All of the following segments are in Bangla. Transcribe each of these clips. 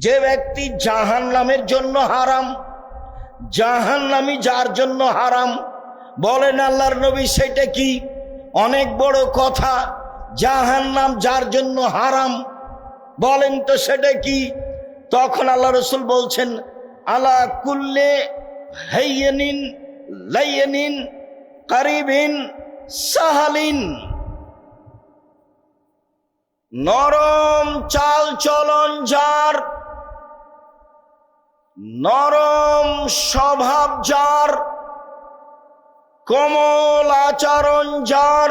যে ব্যক্তি জাহান্নামের জন্য হারাম, জাহান্নামী যার জন্য হারাম, বলেন আল্লাহর নবী সেটা কি? অনেক বড় কথা। জাহান্নাম যার জন্য হারাম, বলেন তো সেটা কি? তখন আল্লাহ রাসূল বলছেন, আলা কুল্লে হাইয়িন লাইয়িন কারিবিন সাহালিন, নরম চাল চলন যার, নরম স্বভাব যার, কোমল আচরণ যার,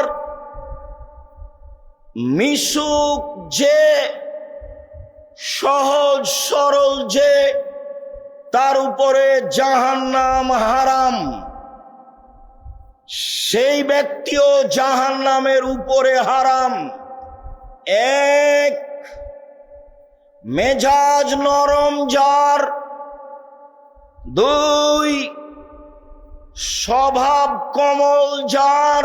মিশুক যে, সহজ সরল যে, তার উপরে জাহান্নাম হারাম। সেই ব্যক্তিও জাহান্নামের উপরে হারাম। এক, মেজাজ নরম যার, দুই, স্বভাব কোমল যার,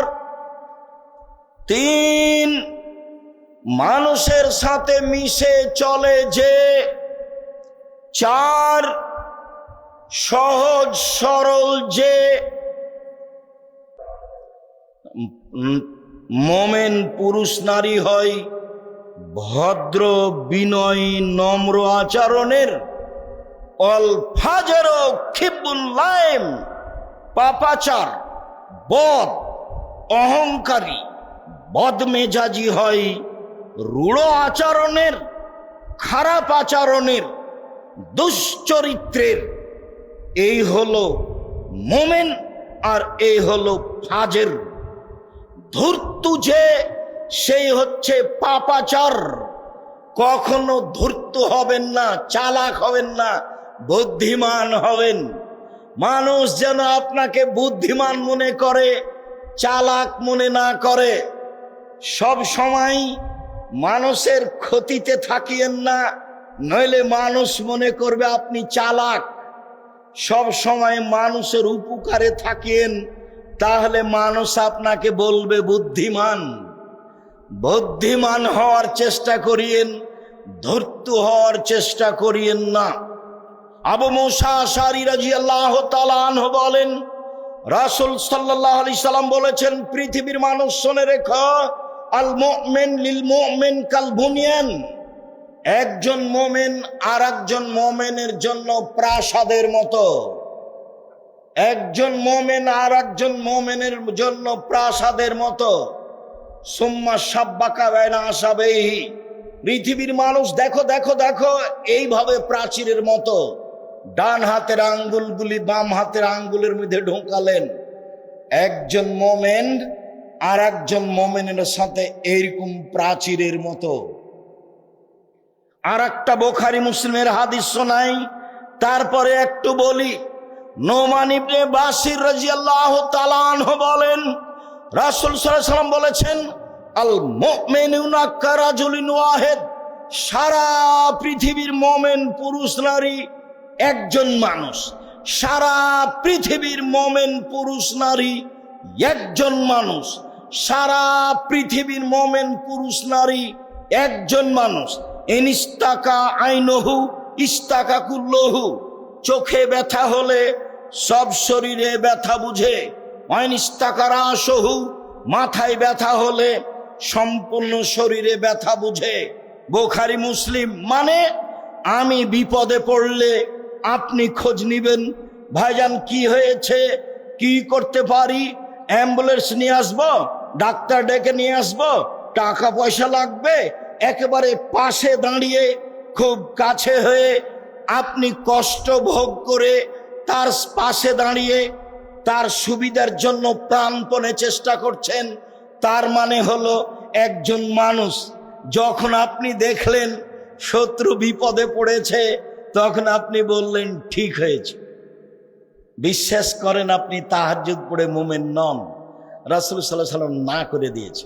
তিন, মানুষের সাথে মিশে চলে যে, চার, সহজ সরল যে। মোমেন পুরুষ নারী হয় ভদ্র বিনয়ী নম্র আচরণের, অল ফাজর খিবুল লাইম, পাপাচার, বদ অহংকারী বদমেজাজি হয়, রূঢ় আচরণের, খারাপ আচরণের, দুশ্চরিত্রের। এই হলো মোমেন আর এই হলো ফাজের। ধূর্ত যে, সেই হচ্ছে পাপাচার। কখনো ধূর্ত হবেন না, চালাক হবেন না, বুদ্ধিমান হবেন। মানুষ যেন আপনাকে বুদ্ধিমান মনে করে, চালাক মনে না করে। সব সময় মানুষের ক্ষতিতে থাকিয়েন না, নইলে মানুষ মনে করবে আপনি চালাক। সব সময় মানুষের উপকারে থাকিয়েন, তাহলে মানুষ আপনাকে বলবে বুদ্ধিমান। বুদ্ধিমান হওয়ার চেষ্টা করিয়েন, ধূর্ত হওয়ার চেষ্টা করিয়েন না। আবু মুসা আশআরী রাদিয়াল্লাহু তাআলা আনহু বলেন, রাসূল সাল্লাল্লাহু আলাইহি সাল্লাম বলেছেন, পৃথিবীর মানুষ শুনে রেখো, আল মুমিন লিল মুমিন কাল বুনিয়ান। একজন মুমিন আর একজন মুমিনের জন্য প্রাসাদের মতো। একজন মুমিন আর একজন মুমিনের জন্য প্রাসাদের মতো। সুম্মা সাব্বাকা বাইনা আসাবেহি। পৃথিবীর মানুষ দেখো দেখো দেখো, এইভাবে প্রাচীরের মতো ডান হাতের আঙ্গুলগুলি বাম হাতের আঙ্গুলের মধ্যে ঢোকালেন। একজন মুমিন আর একজন মুমিনের সাথে এইরকম প্রাচীরের মতো। আর একটা বুখারী মুসলিমের হাদিস শোনাই, তারপরে একটু বলি। নোমান ইবনে বাশির রাদিয়াল্লাহু তাআলা আনহু বলেন, রাসূল সাল্লাল্লাহু আলাইহি ওয়াসাল্লাম বলেছেন, আল মুমিনুনা কারাজুলিন ওয়াহিদ। সারা পৃথিবীর মুমিন পুরুষ নারী একজন মানুষ। সারা পৃথিবীর মুমিন পুরুষ নারী একজন মানুষ। সারা পৃথিবীর মুমিন পুরুষ নারী একজন মানুষ। ইনিস্তাকা আইনহু ইস্তাকা কুল্লহু। চোখে ব্যথা হলে সব শরীরে ব্যথা বুঝে। অনিস্তাকা রাসহু, মাথায় ব্যথা হলে সম্পূর্ণ শরীরে ব্যথা বুঝে। বুখারী মুসলিম। মানে আমি বিপদে পড়লে আপনি খোঁজ নিবেন, ভাইজান কি হয়েছে, কি করতে পারি, অ্যাম্বুলেন্স নিয়ে আসবো, ডাক্তার ডেকে নিয়ে আসবো, টাকা পয়সা লাগবে। একেবারে পাশে দাঁড়িয়ে, খুব কাছে হয়ে, আপনি কষ্ট ভোগ করে তার পাশে দাঁড়িয়ে তার সুবিধার জন্য প্রাণপণে চেষ্টা করছেন। তার মানে হলো একজন মানুষ। যখন আপনি দেখলেন শত্রু বিপদে পড়েছে, তখন আপনি বললেন ঠিক হয়েছে। বিশ্বাস করেন আপনি তাহাজ্জুদ পড়ে মুমিন নন। রাসূল সাল্লাল্লাহু আলাইহি ওয়াসাল্লাম না করে দিয়েছে।